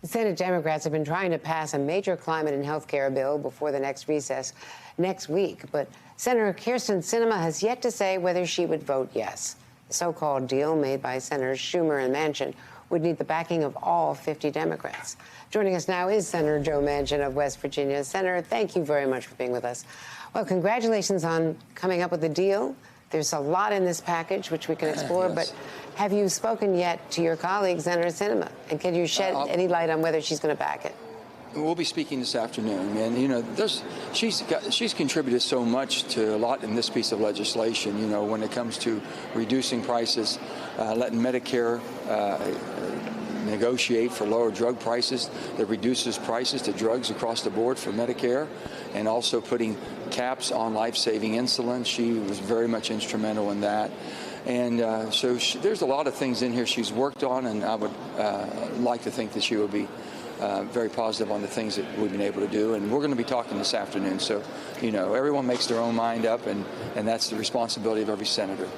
Senate Democrats have been trying to pass a major climate and health care bill before the next recess next week, but Senator Kyrsten Sinema has yet to say whether she would vote yes. The so-called deal made by Senators Schumer and Manchin would need the backing of all 50 Democrats. Joining us now is Senator Joe Manchin of West Virginia. Senator, thank you very much for being with us. Well, congratulations on coming up with a deal. There's a lot in this package, which we can explore, yes. But have you spoken yet to your colleague, Senator Sinema? And can you shed any light on whether she's going to back it? We'll be speaking this afternoon, and you know, she's contributed so much to a lot in this piece of legislation. You know, when it comes to reducing prices, letting Medicare negotiate for lower drug prices that reduces prices to drugs across the board for Medicare, and also putting caps on life-saving insulin. She was very much instrumental in that. And so there's a lot of things in here she's worked on, and I would like to think that she will be very positive on the things that we've been able to do. And we're going to be talking this afternoon. So, you know, everyone makes their own mind up, and that's the responsibility of every senator.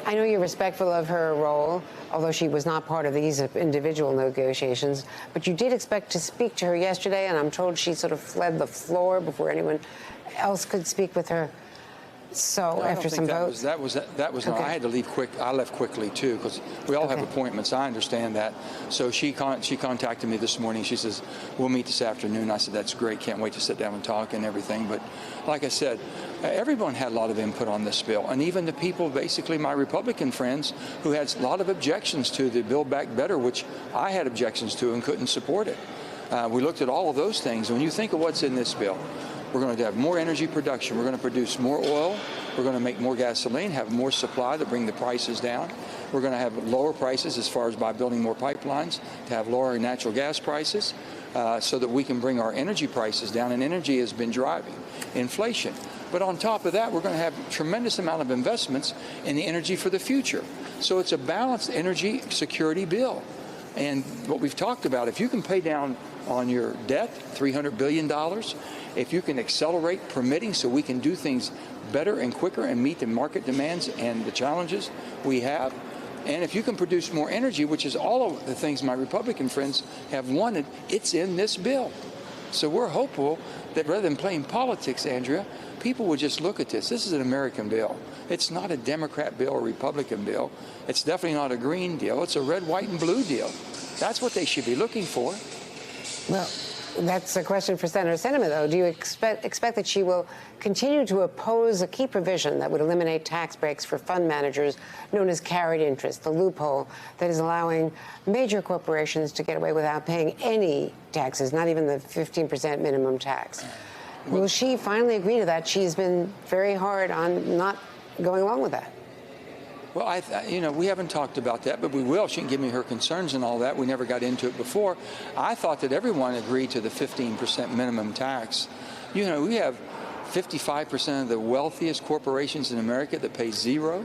I know you're respectful of her role, although she was not part of these individual negotiations, but you did expect to speak to her yesterday, and I'm told she sort of fled the floor before anyone else could speak with her. So after some votes, that was okay. No, I had to leave quick. I left quickly too, because we all have appointments. I understand that. So she contacted me this morning. She says, we'll meet this afternoon. I said, that's great. Can't wait to sit down and talk and everything. But like I said, everyone had a lot of input on this bill, and even the people, basically my Republican friends, who had a lot of objections to the Build Back Better, which I had objections to and couldn't support it. We looked at all of those things. When you think of what's in this bill, we're going to have more energy production. We're going to produce more oil. We're going to make more gasoline, have more supply to bring the prices down. We're going to have lower prices as far as by building more pipelines to have lower natural gas prices so that we can bring our energy prices down. And energy has been driving inflation. But on top of that, we're going to have a tremendous amount of investments in the energy for the future. So it's a balanced energy security bill. And what we've talked about, if you can pay down on your debt, $300 billion, if you can accelerate permitting so we can do things better and quicker and meet the market demands and the challenges we have, and if you can produce more energy, which is all of the things my Republican friends have wanted, it's in this bill. So we're hopeful that rather than playing politics, Andrea, people will just look at this. This is an American bill. It's not a Democrat bill or Republican bill. It's definitely not a green deal. It's a red, white, and blue deal. That's what they should be looking for. Well, that's a question for Senator Sinema, though. Do you expect that she will continue to oppose a key provision that would eliminate tax breaks for fund managers known as carried interest, the loophole that is allowing major corporations to get away without paying any taxes, not even the 15% minimum tax? Will she finally agree to that? She's been very hard on not going along with that. Well, you know, we haven't talked about that, but we will. She can give me her concerns and all that. We never got into it before. I thought that everyone agreed to the 15% minimum tax. You know, we have 55% of the wealthiest corporations in America that pay zero.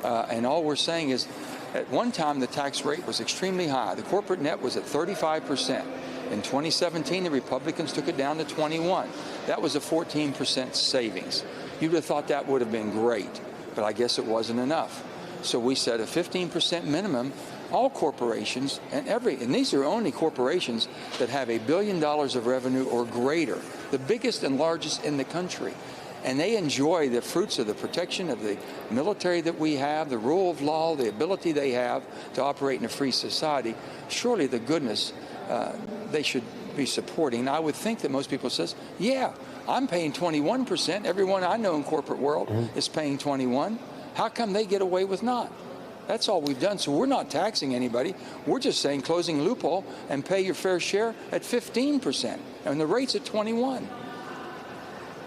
And all we're saying is, at one time, the tax rate was extremely high. The corporate net was at 35%. In 2017, the Republicans took it down to 21. That was a 14% savings. You would have thought that would have been great, but I guess it wasn't enough. So we said a 15% minimum, all corporations, and these are only corporations that have $1 billion of revenue or greater, the biggest and largest in the country. And they enjoy the fruits of the protection of the military that we have, the rule of law, the ability they have to operate in a free society. Surely the goodness they should be supporting. And I would think that most people says, yeah, I'm paying 21%. Everyone I know in corporate world is paying 21%. How come they get away with not? That's all we've done. So we're not taxing anybody. We're just saying closing loophole and pay your fair share at 15%. And the rate's at 21%.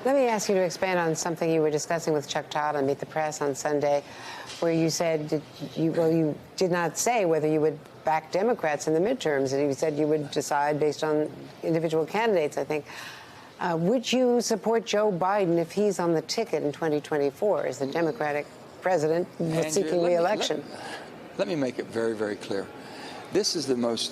Let me ask you to expand on something you were discussing with Chuck Todd on Meet the Press on Sunday, where you said you did not say whether you would back Democrats in the midterms, and you said you would decide based on individual candidates, I think. Would you support Joe Biden if he's on the ticket in 2024 as the Democratic president seeking re-election? Let me make it very, very clear. This is the most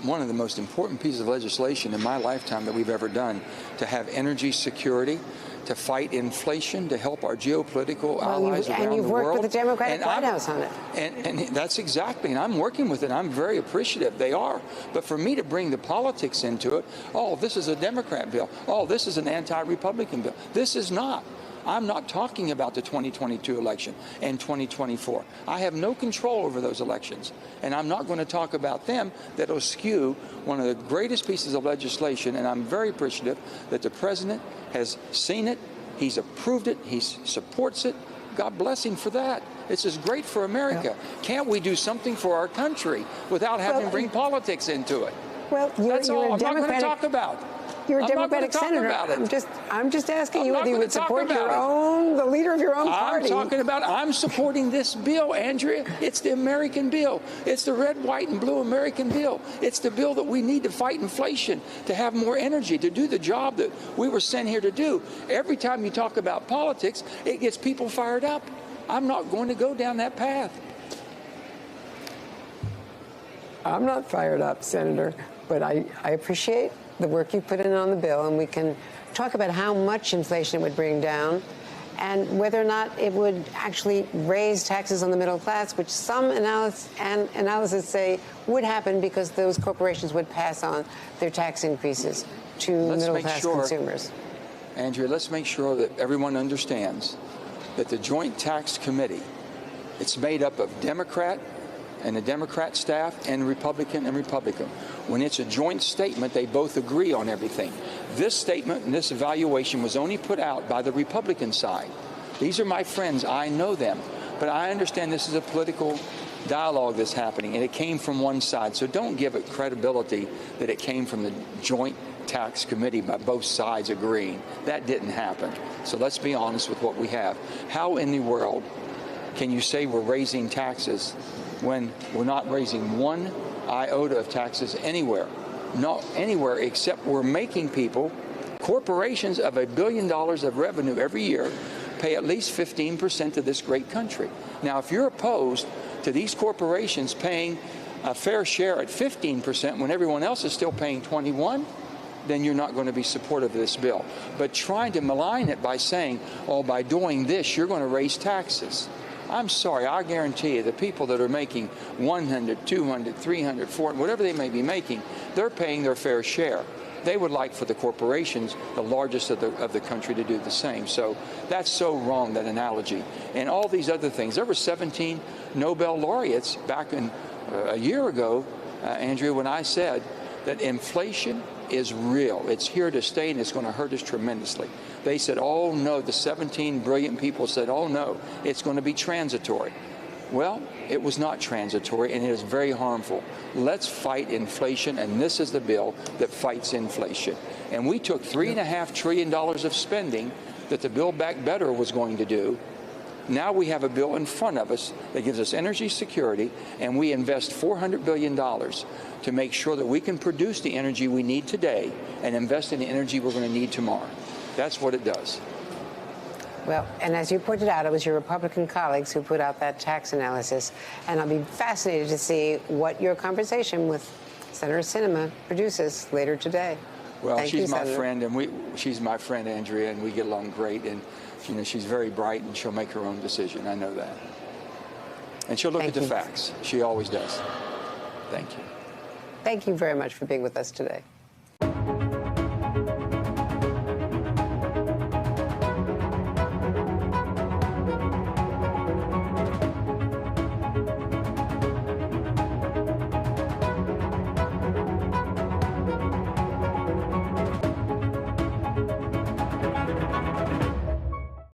one of the most important pieces of legislation in my lifetime that we've ever done, to have energy security, to fight inflation, to help our geopolitical allies around the world. And you've worked with the Democratic White House on it. And that's exactly, and I'm working with it. I'm very appreciative. They are. But for me to bring the politics into it, oh, this is a Democrat bill. Oh, this is an anti-Republican bill. This is not. I'm not talking about the 2022 election and 2024. I have no control over those elections, and I'm not going to talk about them. That'll skew one of the greatest pieces of legislation, and I'm very appreciative that the president has seen it, he's approved it, he supports it. God bless him for that. This is great for America. Yeah. Can't we do something for our country without having to bring politics into it? Well, that's all I'm not going to talk about. You're a Democratic senator. I'm just asking you whether you would support the leader of your own party. I'm supporting this bill, Andrea. It's the American bill. It's the red, white, and blue American bill. It's the bill that we need to fight inflation, to have more energy, to do the job that we were sent here to do. Every time you talk about politics, it gets people fired up. I'm not going to go down that path. I'm not fired up, Senator, but I appreciate the work you put in on the bill, and we can talk about how much inflation it would bring down and whether or not it would actually raise taxes on the middle class, which some analysis say would happen because those corporations would pass on their tax increases to middle-class consumers. Andrea, let's make sure that everyone understands that the Joint Tax Committee, it's made up of Democrat and the Democrat staff and Republican. When it's a joint statement, they both agree on everything. This statement and this evaluation was only put out by the Republican side. These are my friends. I know them. But I understand this is a political dialogue that's happening, and it came from one side. So don't give it credibility that it came from the Joint Tax Committee by both sides agreeing. That didn't happen. So let's be honest with what we have. How in the world can you say we're raising taxes when we're not raising one iota of taxes anywhere? Not anywhere except we're making people, corporations of $1 billion of revenue every year, pay at least 15% to this great country. Now, if you're opposed to these corporations paying a fair share at 15% when everyone else is still paying 21%, then you're not going to be supportive of this bill. But trying to malign it by saying, oh, by doing this, you're going to raise taxes. I'm sorry, I guarantee you the people that are making 100, 200, 300, 400, whatever they may be making, they're paying their fair share. They would like for the corporations, the largest of the country, to do the same. So that's so wrong, that analogy. And all these other things. There were 17 Nobel laureates back in a year ago, Andrea, when I said that inflation is real. It's here to stay, and it's going to hurt us tremendously. They said, oh, no, the 17 brilliant people said, oh, no, it's going to be transitory. Well, it was not transitory, and it is very harmful. Let's fight inflation, and this is the bill that fights inflation. And we took $3.5 trillion of spending that the Build Back Better was going to do. Now we have a bill in front of us that gives us energy security, and we invest $400 billion to make sure that we can produce the energy we need today and invest in the energy we're going to need tomorrow. That's what it does. Well, and as you pointed out, it was your Republican colleagues who put out that tax analysis, and I'll be fascinated to see what your conversation with Senator Sinema produces later today. Well, she's my friend, and she's my friend, Andrea, and we get along great. And you know, she's very bright, and she'll make her own decision. I know that. And she'll look at the facts. She always does. Thank you. Thank you very much for being with us today.